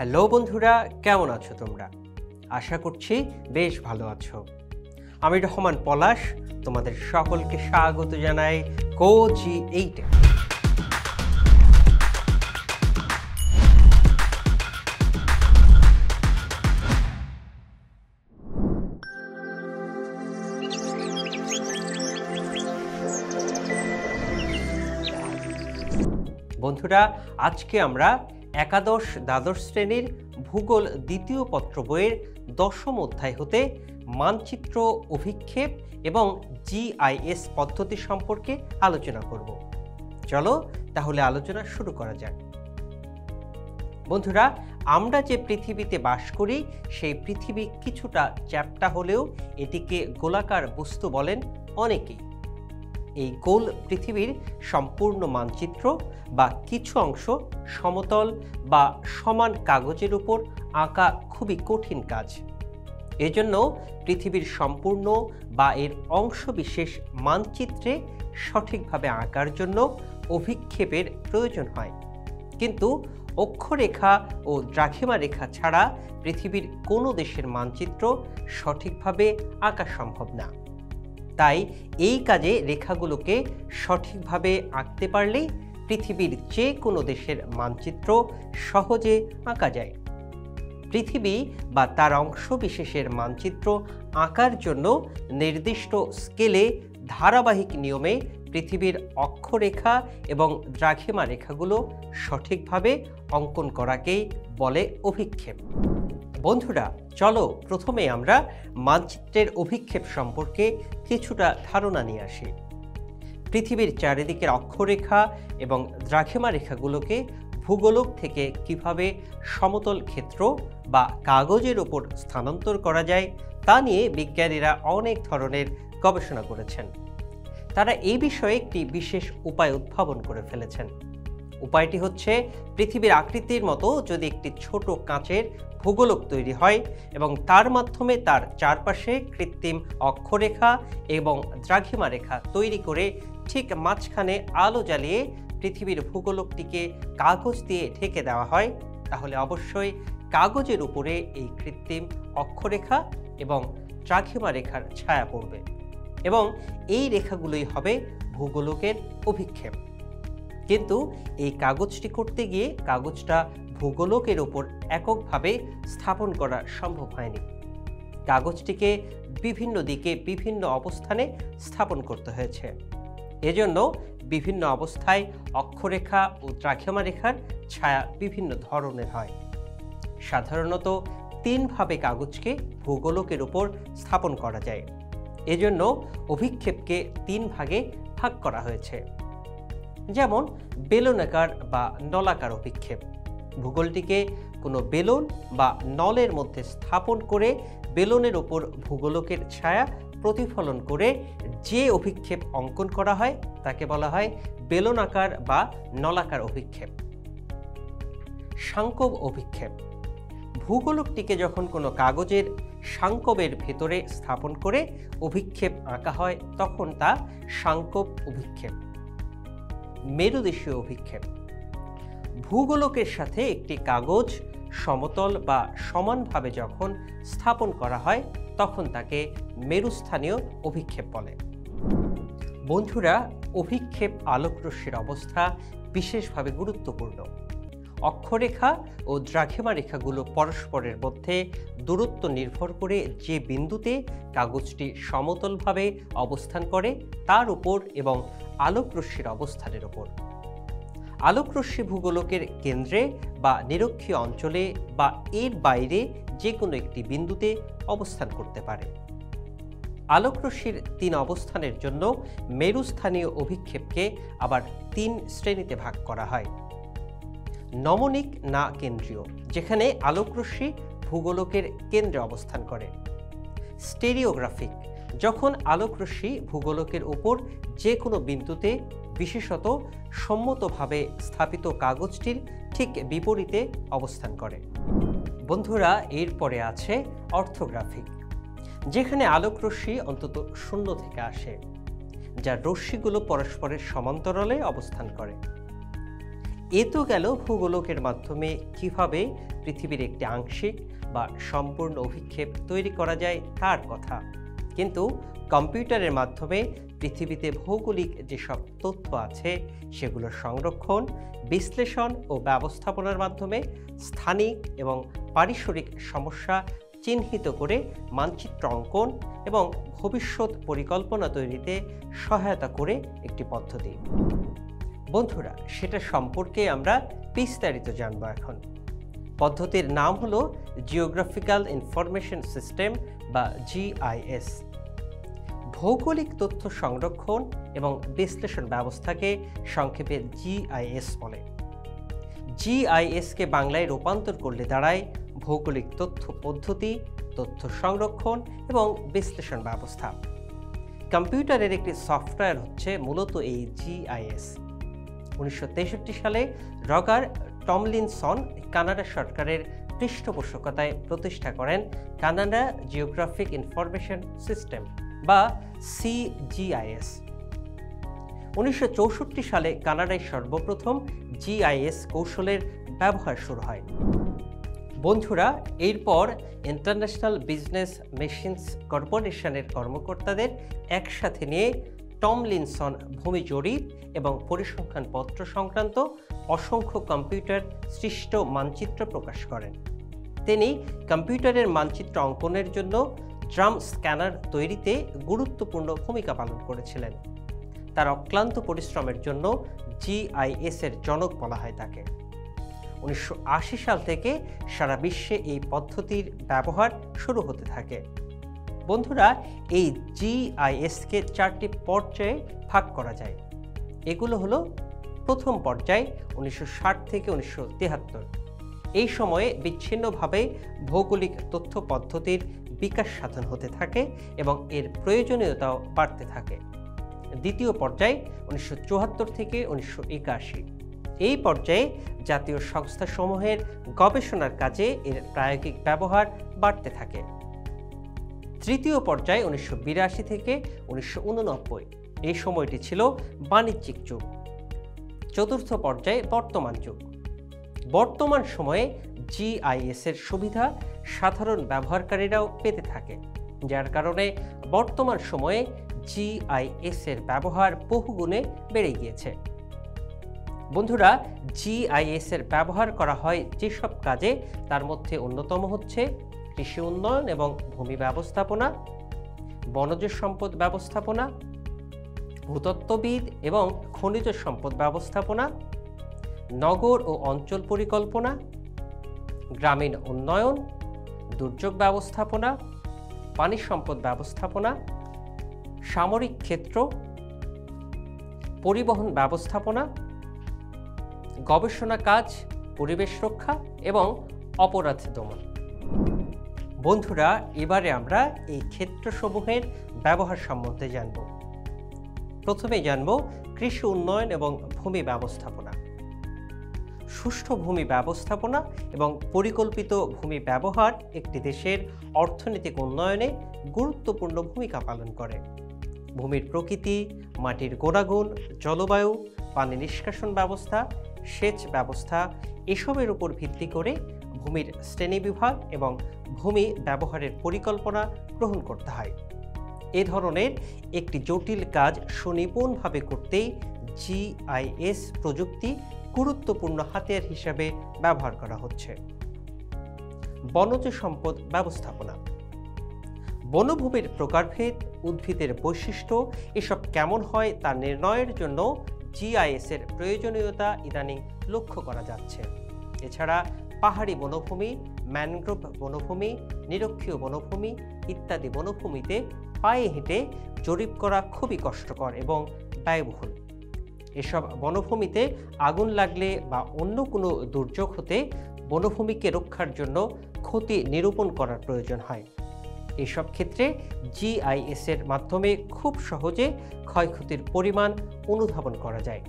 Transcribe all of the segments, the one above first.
Hello বন্ধুরা, কেমন আছো তোমরা? আশা করছি বেশ ভালো আছো। আমি রহমান পলাশ তোমাদের সকলকে স্বাগত জানাই Coach8-এ। বন্ধুরা, আজকে আমরা একাদশ দ্বাদশ শ্রেণীর ভূগোল দ্বিতীয় পত্র বইয়ের ১০ম অধ্যায় হতে মানচিত্র অভিক্ষেপ এবং GIS পদ্ধতি সম্পর্কে আলোচনা করব। চলো তাহলে আলোচনা শুরু করা যাক। বন্ধুরা, আমরা যে পৃথিবীতে বাস করি সেই পৃথিবী কিছুটা চ্যাপ্টা হলেও এটিকে গোলাকার বস্তু বলেন অনেকেই। এই গোল পৃথিবীর সম্পূর্ণ মানচিত্র বা কিছু অংশ সমতল বা সমান কাগজের উপর আঁকা খুবই কঠিন কাজ। এজন্য পৃথিবীর সম্পূর্ণ বা এর অংশবিশেষ মানচিত্রে সঠিকভাবে আঁকার জন্য অভিক্ষেপের প্রয়োজন হয়। কিন্তু অক্ষরেখা ও দ্রাঘিমা রেখা ছাড়া পৃথিবীর কোনো দেশের মানচিত্র সঠিকভাবে আঁকা সম্ভব না। তাই এই কাজে রেখাগুলোকে সঠিকভাবে আঁকতে পারলেই পৃথিবীর যে কোনো দেশের মানচিত্র সহজে আঁকা যায়। পৃথিবী বা তার অংশ বিশেষের মানচিত্র আঁকার জন্য নির্দিষ্ট স্কেলে ধারাবাহিক নিয়মে পৃথিবীর অক্ষরেখা এবং দ্রাঘিমা রেখাগুলো সঠিকভাবে অঙ্কন করাকেই বলে অভিক্ষেপ। বন্ধুরা, চলো প্রথমে আমরা মানচিত্রের অভিক্ষেপ সম্পর্কে কিছুটা ধারণা নিয়ে আসি। পৃথিবীর চারিদিকের অক্ষরেখা এবং দ্রাঘিমা রেখাগুলোকে ভূগোলক থেকে কিভাবে সমতল ক্ষেত্র বা কাগজের উপর স্থানান্তর করা যায় তা নিয়ে বিজ্ঞানীরা অনেক ধরনের গবেষণা করেছেন। তারা এই বিষয়ে একটি বিশেষ উপায় উদ্ভাবন করে ফেলেছেন। উপায়টি হচ্ছে, পৃথিবীর আকৃতির মতো যদি একটি ছোট কাঁচের ভূগোলক তৈরি হয় এবং তার মাধ্যমে তার চারপাশে কৃত্রিম অক্ষরেখা এবং দ্রাঘিমা রেখা তৈরি করে ঠিক মাঝখানে আলো জ্বালিয়ে পৃথিবীর ভূগোলকটিকে কাগজ দিয়ে ঢেকে দেওয়া হয়, তাহলে অবশ্যই কাগজের উপরে এই কৃত্রিম অক্ষরেখা এবং দ্রাঘিমা রেখার ছায়া পড়বে এবং এই রেখাগুলোই হবে ভূগোলকের অভিক্ষেপ। কিন্তু এই কাগজটি করতে গিয়ে কাগজটা ভূগোলকের ওপর এককভাবে স্থাপন করা সম্ভব হয়নি। কাগজটিকে বিভিন্ন দিকে বিভিন্ন অবস্থানে স্থাপন করতে হয়েছে। এজন্য বিভিন্ন অবস্থায় অক্ষরেখা ও দ্রাঘিমা রেখার ছায়া বিভিন্ন ধরনের হয়। সাধারণত 3 ভাবে কাগজকে ভূগোলকের উপর স্থাপন করা যায়। এজন্য অভিক্ষেপকে 3 ভাগে ভাগ করা হয়েছে। যেমন বেলনাকার বা নলাকার অভিক্ষেপ। ভূগোলটিকে কোনো বেলন বা নলের মধ্যে স্থাপন করে বেলনের ওপর ভূগোলকের ছায়া প্রতিফলন করে যে অভিক্ষেপ অঙ্কন করা হয় তাকে বলা হয় বেলনাকার বা নলাকার অভিক্ষেপ। সাংকব অভিক্ষেপ। ভূগোলকটিকে যখন কোনো কাগজের সাংকবের ভেতরে স্থাপন করে অভিক্ষেপ আঁকা হয় তখন তা সাংকব অভিক্ষেপ। মেরুদেশীয় অভিক্ষেপ। ভূগোলকের সাথে একটি কাগজ সমতল বা সমানভাবে যখন স্থাপন করা হয় তখন তাকে মেরুস্থানীয় অভিক্ষেপ বলে। বন্ধুরা, অভিক্ষেপ আলোকরশ্মির অবস্থা বিশেষভাবে গুরুত্বপূর্ণ। অক্ষরেখা ও দ্রাঘিমা রেখাগুলো পরস্পরের মধ্যে দূরত্ব নির্ভর করে যে বিন্দুতে কাগজটি সমতলভাবে অবস্থান করে তার উপর এবং আলোকরশ্মির অবস্থানের উপর। আলোকরশ্মি ভূগোলকের কেন্দ্রে বা নিরক্ষীয় অঞ্চলে বা এর বাইরে যে কোনো একটি বিন্দুতে অবস্থান করতে পারে। আলোকরশ্মির 3 অবস্থানের জন্য মেরুস্থানীয় অভিক্ষেপকে আবার 3 শ্রেণীতে ভাগ করা হয়। নমনিক না কেন্দ্রীয়, যেখানে আলোকরশ্মি ভূগোলকের কেন্দ্রে অবস্থান করে। স্টেরিওগ্রাফিক, যখন আলোকরশ্মি ভূগোলকের উপর যে কোনো বিন্দুতে বিশেষত সম্মতভাবে স্থাপিত কাগজটির ঠিক বিপরীতে অবস্থান করে। বন্ধুরা, এরপরে আছে অর্থোগ্রাফিক, যেখানে আলোকরশ্মি অন্তত 0 থেকে আসে, যার রশ্মিগুলো পরস্পরের সমান্তরালে অবস্থান করে। এ তো গেল ভূগোলকের মাধ্যমে কিভাবে পৃথিবীর একটি আংশিক বা সম্পূর্ণ অভিক্ষেপ তৈরি করা যায় তার কথা। কিন্তু কম্পিউটারের মাধ্যমে পৃথিবীতে ভৌগোলিক যেসব তথ্য আছে সেগুলোর সংরক্ষণ, বিশ্লেষণ ও ব্যবস্থাপনার মাধ্যমে স্থানিক এবং পারিসরিক সমস্যা চিহ্নিত করে মানচিত্র অঙ্কন এবং ভবিষ্যৎ পরিকল্পনা তৈরিতে সহায়তা করে একটি পদ্ধতি। বন্ধুরা, সেটা সম্পর্কে আমরা বিস্তারিত জানব এখন। পদ্ধতির নাম হলো জিওগ্রাফিক্যাল ইনফরমেশন সিস্টেম বা জিআইএস। ভৌগোলিক তথ্য সংরক্ষণ এবং বিশ্লেষণ ব্যবস্থাকে সংক্ষেপে জিআইএস বলে। জিআইএসকে বাংলায় রূপান্তর করলে দাঁড়ায় ভৌগোলিক তথ্য পদ্ধতি, তথ্য সংরক্ষণ এবং বিশ্লেষণ ব্যবস্থা। কম্পিউটারের একটি সফটওয়্যার হচ্ছে মূলত এই জিআইএস। 1963 সালে রগার টমলিনসন কানাডা সরকারের পৃষ্ঠপোষকতায় প্রতিষ্ঠা করেন কানাডা জিওগ্রাফিক ইনফরমেশন সিস্টেম বা সিজিআইএস। 1964 সালে কানাডায় সর্বপ্রথম জিআইএস কৌশলের ব্যবহার শুরু হয়। বন্ধুরা, এরপর ইন্টারন্যাশনাল বিজনেস মেশিনস কর্পোরেশনের কর্মকর্তাদের একসাথে নিয়ে টমলিনসন ভূমি জরিপ এবং পরিসংখ্যানপত্র সংক্রান্ত অসংখ্য কম্পিউটার সৃষ্ট মানচিত্র প্রকাশ করেন। তিনি কম্পিউটারের মানচিত্র অঙ্কনের জন্য ড্রাম স্ক্যানার তৈরিতে গুরুত্বপূর্ণ ভূমিকা পালন করেছিলেন। তার অক্লান্ত পরিশ্রমের জন্য জিআইএস এর জনক বলা হয় তাকে। 1980 সাল থেকে সারা বিশ্বে এই পদ্ধতির ব্যবহার শুরু হতে থাকে। বন্ধুরা, এই জিআইএসকে 4টি পর্যায়ে ভাগ করা যায়। এগুলো হলো: প্রথম পর্যায় 1960 থেকে 1973। এই সময়ে বিচ্ছিন্নভাবে ভৌগোলিক তথ্য পদ্ধতির বিকাশ সাধন হতে থাকে এবং এর প্রয়োজনীয়তাও বাড়তে থাকে। দ্বিতীয় পর্যায় 1974 থেকে 1981। এই পর্যায়ে জাতীয় সংস্থাসমূহের গবেষণার কাজে এর প্রায়োগিক ব্যবহার বাড়তে থাকে। তৃতীয় পর্যায় 1982 থেকে 1989। এই সময়টি ছিল বাণিজ্যিক যুগ। চতুর্থ পর্যায়ে বর্তমান যুগ। বর্তমান সময়ে জিআইএস এর সুবিধা সাধারণ ব্যবহারকারীরাও পেতে থাকে, যার কারণে বর্তমান সময়ে জিআইএস এর ব্যবহার বহুগুণে বেড়ে গিয়েছে। বন্ধুরা, জিআইএস এর ব্যবহার করা হয় যেসব কাজে তার মধ্যে অন্যতম হচ্ছে কৃষি উন্নয়ন এবং ভূমি ব্যবস্থাপনা, বনজ সম্পদ ব্যবস্থাপনা, ভূতত্ত্ববিদ এবং খনিজ সম্পদ ব্যবস্থাপনা, নগর ও অঞ্চল পরিকল্পনা, গ্রামীণ উন্নয়ন, দুর্যোগ ব্যবস্থাপনা, পানি সম্পদ ব্যবস্থাপনা, সামরিক ক্ষেত্র, পরিবহন ব্যবস্থাপনা, গবেষণা কাজ, পরিবেশ রক্ষা এবং অপরাধ দমন। বন্ধুরা, এবারে আমরা এই ক্ষেত্রসমূহের ব্যবহার সম্বন্ধে জানব। প্রথমে জানব কৃষি উন্নয়ন এবং ভূমি ব্যবস্থাপনা। সুষ্ঠু ভূমি ব্যবস্থাপনা এবং পরিকল্পিত ভূমি ব্যবহার একটি দেশের অর্থনৈতিক উন্নয়নে গুরুত্বপূর্ণ ভূমিকা পালন করে। ভূমির প্রকৃতি, মাটির গুণাগুণ, জলবায়ু, পানি নিষ্কাশন ব্যবস্থা, সেচ ব্যবস্থা এসবের উপর ভিত্তি করে ভূমির শ্রেণীবিভাগ এবং ভূমি ব্যবহারের পরিকল্পনা গ্রহণ করতে হয়। এ ধরনের একটি জটিল কাজ সুনিপুণভাবে করতেই জিআইএস প্রযুক্তি গুরুত্বপূর্ণ হাতিয়ার হিসাবে ব্যবহার করা হচ্ছে। বনজ সম্পদ ব্যবস্থাপনা। বনভূমির প্রকারভেদ, উদ্ভিদের বৈশিষ্ট্য এসব কেমন হয় তা নির্ণয়ের জন্য জিআইএস এর প্রয়োজনীয়তা ইদানিং লক্ষ্য করা যাচ্ছে। এছাড়া পাহাড়ি বনভূমি, ম্যানগ্রোভ বনভূমি, নিরক্ষীয় বনভূমি ইত্যাদি বনভূমিতে পায়ে হেঁটে জরিপ করা খুবই কষ্টকর এবং ব্যয়বহুল। এসব বনভূমিতে আগুন লাগলে বা অন্য কোনো দুর্যোগ হতে বনভূমিকে রক্ষার জন্য ক্ষতি নিরূপণ করার প্রয়োজন হয়। এসব ক্ষেত্রে জিআইএস এর মাধ্যমে খুব সহজে ক্ষয়ক্ষতির পরিমাণ অনুধাবন করা যায়।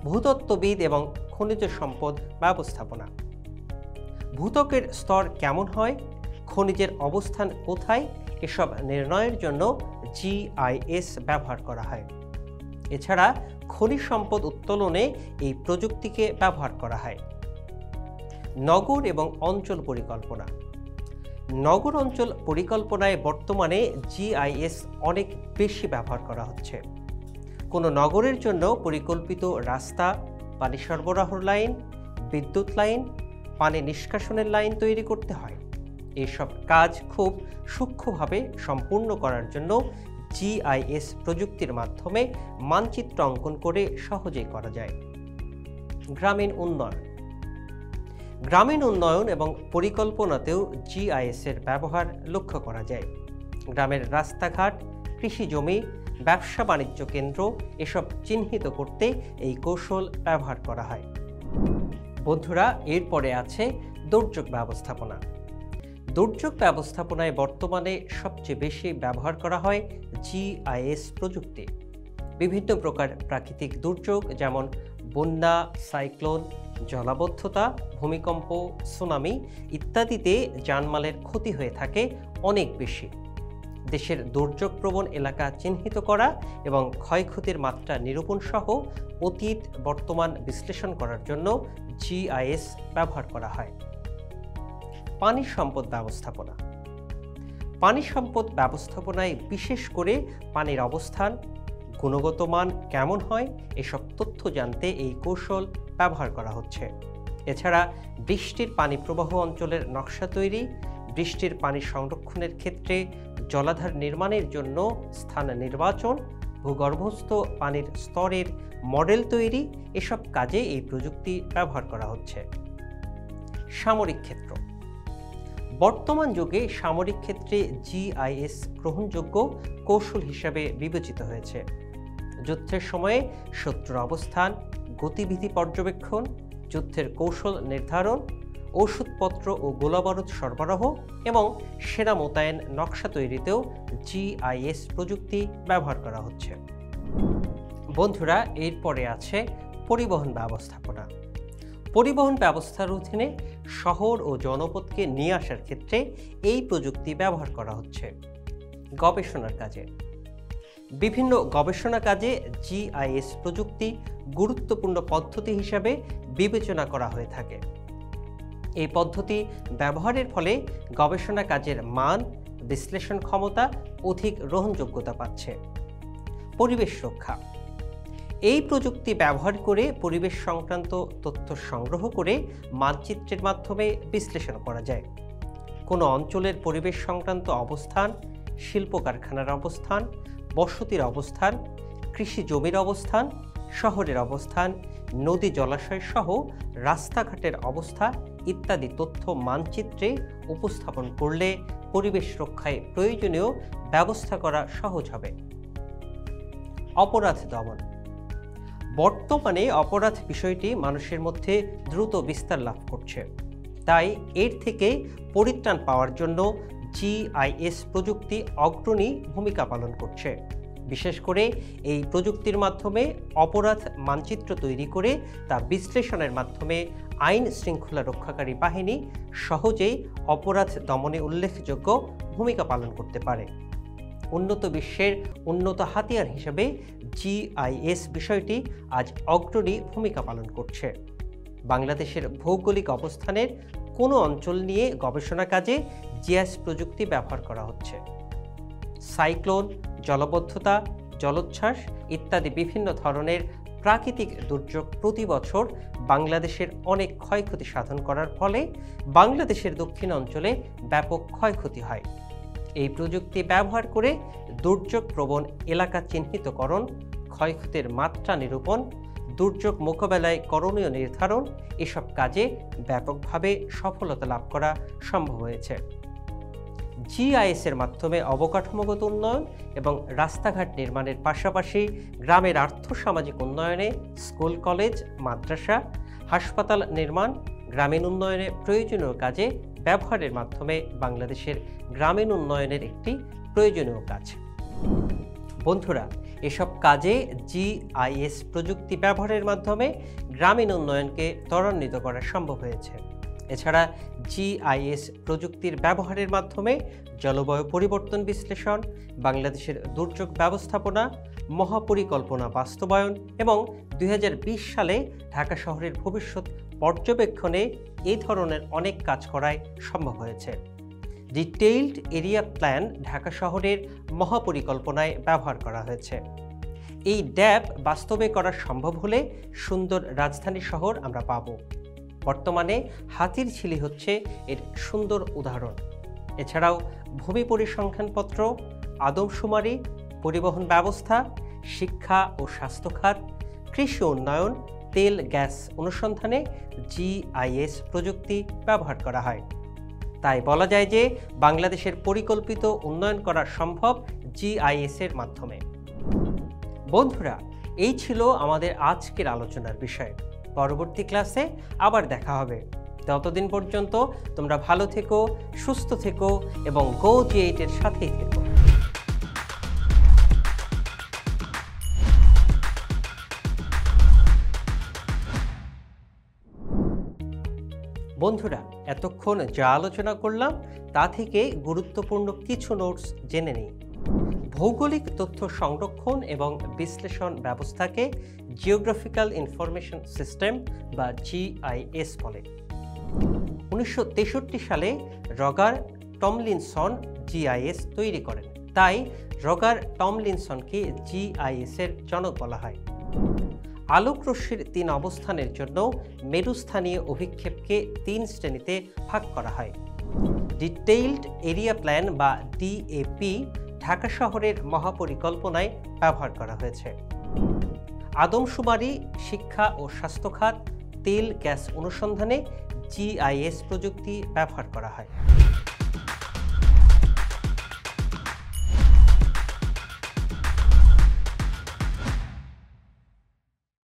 ভূতত্ত্ববিদ এবং খনিজ সম্পদ ব্যবস্থাপনা। ভূত্বকের স্তর কেমন হয়, খনিজের অবস্থান কোথায়, এসব নির্ণয়ের জন্য জিআইএস ব্যবহার করা হয়। এছাড়া খনিজ সম্পদ উত্তোলনে এই প্রযুক্তিকে ব্যবহার করা হয়। নগর এবং অঞ্চল পরিকল্পনা। নগর অঞ্চল পরিকল্পনায় বর্তমানে GIS অনেক বেশি ব্যবহার করা হচ্ছে। কোনো নগরের জন্য পরিকল্পিত রাস্তা, পানি সরবরাহ লাইন, বিদ্যুৎ লাইন, পানি নিষ্কাশনের লাইন তৈরি করতে হয়। এসব কাজ খুব সূক্ষ্মভাবে সম্পূর্ণ করার জন্য GIS প্রযুক্তির মাধ্যমে মানচিত্র অঙ্কন করে সহজেই করা যায়। গ্রামীণ উন্নয়ন। গ্রামীণ উন্নয়ন এবং পরিকল্পনাতেও GIS এর ব্যবহার লক্ষ্য করা যায়। গ্রামের রাস্তাঘাট, কৃষি জমি, ব্যবসা বাণিজ্য কেন্দ্র এসব চিহ্নিত করতে এই কৌশল ব্যবহার করা হয়। বন্ধুরা, এরপরে আছে দুর্যোগ ব্যবস্থাপনা। দুর্যোগ ব্যবস্থাপনায় বর্তমানে সবচেয়ে বেশি ব্যবহার করা হয় GIS প্রযুক্তি। বিভিন্ন প্রকার প্রাকৃতিক দুর্যোগ যেমন বন্যা, সাইক্লোন, জলাবদ্ধতা, ভূমিকম্প, সুনামি ইত্যাদিতে জানমালের ক্ষতি হয়ে থাকে অনেক বেশি। দেশের দুর্যোগপ্রবণ এলাকা চিহ্নিত করা এবং ক্ষয়ক্ষতির মাত্রা নিরূপণ সহ অতীত বর্তমান বিশ্লেষণ করার জন্য GIS ব্যবহার করা হয়। পানি সম্পদ ব্যবস্থাপনা। পানি সম্পদ ব্যবস্থাপনায় বিশেষ করে পানির অবস্থান, গুণগত মান কেমন হয় এসব তথ্য জানতে এই কৌশল ব্যবহার করা হচ্ছে। এছাড়া বৃষ্টির পানি প্রবাহ অঞ্চলের নকশা তৈরি, বৃষ্টির পানি সংরক্ষণের ক্ষেত্রে জলাধার নির্মাণের জন্য স্থান নির্বাচন, ভূগর্ভস্থ পানির স্তরের মডেল তৈরি এসব কাজে এই প্রযুক্তি ব্যবহার করা হচ্ছে। সামরিক ক্ষেত্র। বর্তমান যুগে সামরিক ক্ষেত্রে GIS গ্রহণযোগ্য কৌশল হিসাবে বিবেচিত হয়েছে। যুদ্ধের সময়ে শত্রুর অবস্থান, গতিবিধি পর্যবেক্ষণ, যুদ্ধের কৌশল নির্ধারণ, ঔষধপত্র ও গোলাবারুদ সরবরাহ এবং সেনা মোতায়েন নকশা তৈরিতেও GIS প্রযুক্তি ব্যবহার করা হচ্ছে। বন্ধুরা, এরপরে আছে পরিবহন ব্যবস্থাপনা। পরিবহন ব্যবস্থার অধীনে শহর ও জনপদকে নিয়ে আসার ক্ষেত্রে এই প্রযুক্তি ব্যবহার করা হচ্ছে। গবেষণার কাজে। বিভিন্ন গবেষণা কাজে GIS প্রযুক্তি গুরুত্বপূর্ণ পদ্ধতি হিসাবে বিবেচনা করা হয়ে থাকে। এই পদ্ধতি ব্যবহারের ফলে গবেষণা কাজের মান, বিশ্লেষণ ক্ষমতা অধিক গ্রহণযোগ্যতা পাচ্ছে। পরিবেশ রক্ষা। এই প্রযুক্তি ব্যবহার করে পরিবেশ সংক্রান্ত তথ্য সংগ্রহ করে মানচিত্রের মাধ্যমে বিশ্লেষণ করা যায়। কোনো অঞ্চলের পরিবেশ সংক্রান্ত অবস্থান, শিল্প কারখানার অবস্থান, বসতির অবস্থান, কৃষি জমির অবস্থান, শহরের অবস্থান, নদী জলাশয় সহ রাস্তাঘাটের অবস্থা ইত্যাদি তথ্য মানচিত্রে উপস্থাপন করলে পরিবেশ রক্ষায় প্রয়োজনীয় ব্যবস্থা করা সহজ হবে। অপরাধ দমন। বর্তমানে অপরাধ বিষয়টি মানুষের মধ্যে দ্রুত বিস্তার লাভ করছে। তাই এর থেকে পরিত্রাণ পাওয়ার জন্য GIS প্রযুক্তি অগ্রণী ভূমিকা পালন করছে। বিশেষ করে এই প্রযুক্তির মাধ্যমে অপরাধ মানচিত্র তৈরি করে তা বিশ্লেষণের মাধ্যমে আইন শৃঙ্খলা রক্ষাকারী বাহিনী সহজেই অপরাধ দমনে উল্লেখযোগ্য ভূমিকা পালন করতে পারে। উন্নত বিশ্বের উন্নত হাতিয়ার হিসেবে GIS বিষয়টি আজ অগ্রণী ভূমিকা পালন করছে। বাংলাদেশের ভৌগোলিক অবস্থানের কোনো অঞ্চল নিয়ে গবেষণা কাজে GIS প্রযুক্তি ব্যবহার করা হচ্ছে। সাইক্লোন, জলাবদ্ধতা, জলোচ্ছ্বাস ইত্যাদি বিভিন্ন ধরনের প্রাকৃতিক দুর্যোগ প্রতি বছর বাংলাদেশের অনেক ক্ষয়ক্ষতি সাধন করার ফলে বাংলাদেশের দক্ষিণ অঞ্চলে ব্যাপক ক্ষয়ক্ষতি হয়। এই প্রযুক্তি ব্যবহার করে দুর্যোগ প্রবণ এলাকা চিহ্নিতকরণ, ক্ষয়ক্ষতির মাত্রা নিরূপণ, দুর্যোগ মোকাবেলায় করণীয় নির্ধারণ এসব কাজে ব্যাপকভাবে সফলতা লাভ করা সম্ভব হয়েছে। GIS এর মাধ্যমে অবকাঠামোগত উন্নয়ন এবং রাস্তাঘাট নির্মাণের পাশাপাশি গ্রামের আর্থসামাজিক উন্নয়নে স্কুল, কলেজ, মাদ্রাসা, হাসপাতাল নির্মাণ, গ্রামীণ উন্নয়নে প্রয়োজনীয় কাজে ব্যবহারের মাধ্যমে বাংলাদেশের গ্রামীণ উন্নয়নের একটি প্রয়োজনীয় কাজ। বন্ধুরা, এসব কাজে GIS প্রযুক্তি ব্যবহারের মাধ্যমে গ্রামীণ উন্নয়নকে ত্বরান্বিত করা সম্ভব হয়েছে। এছাড়া জিআইএস প্রযুক্তির ব্যবহারের মাধ্যমে জলবায়ু পরিবর্তন বিশ্লেষণ, বাংলাদেশের দুর্যোগ ব্যবস্থাপনা, মহাপরিকল্পনা বাস্তবায়ন এবং ২০২০ সালে ঢাকা শহরের ভবিষ্যৎ পর্যবেক্ষণে এই ধরনের অনেক কাজ করাই সম্ভব হয়েছে। ডিটেইলড এরিয়া প্ল্যান ঢাকা শহরের মহাপরিকল্পনায় ব্যবহার করা হয়েছে। এই ড্যাব বাস্তবে করা সম্ভব হলে সুন্দর রাজধানী শহর আমরা পাব। বর্তমানে হাতিরঝিলি হচ্ছে এর সুন্দর উদাহরণ। এছাড়াও ভূমি পরিসংখ্যানপত্র, আদমশুমারি, পরিবহন ব্যবস্থা, শিক্ষা ও স্বাস্থ্য খাত, কৃষি উন্নয়ন, তেল গ্যাস অনুসন্ধানে জিআইএস প্রযুক্তি ব্যবহার করা হয়। তাই বলা যায় যে বাংলাদেশের পরিকল্পিত উন্নয়ন করা সম্ভব জিআইএস এর মাধ্যমে। বন্ধুরা, এই ছিল আমাদের আজকের আলোচনার বিষয়। পরবর্তী ক্লাসে আবার দেখা হবে। ততদিন পর্যন্ত তোমরা ভালো থেকো, সুস্থ থেকো এবং গো জি8 এর সাথেই থেকো। বন্ধুরা, এতক্ষণ যা আলোচনা করলাম তা থেকে গুরুত্বপূর্ণ কিছু নোটস জেনে নিই। ভৌগোলিক তথ্য সংরক্ষণ এবং বিশ্লেষণ ব্যবস্থাকে জিওগ্রাফিক্যাল ইনফরমেশন সিস্টেম বা জিআইএস বলে। 1963 সালে রগার টমলিনসন জিআইএস তৈরি করেন। তাই রগার টমলিনসনকে জিআইএস এর জনক বলা হয়। আলোক রশ্মির 3 অবস্থানের জন্য মেরুস্থানীয় অভিক্ষেপকে 3 শ্রেণীতে ভাগ করা হয়। ডিটেইলড এরিয়া প্ল্যান বা ডিএপি ঢাকা শহরের মহাপরিকল্পনায় ব্যবহার করা হয়েছে। আদমশুমারি, শিক্ষা ও স্বাস্থ্য খাত, তেল গ্যাস অনুসন্ধানে জিআইএস প্রযুক্তি ব্যবহার করা হয়।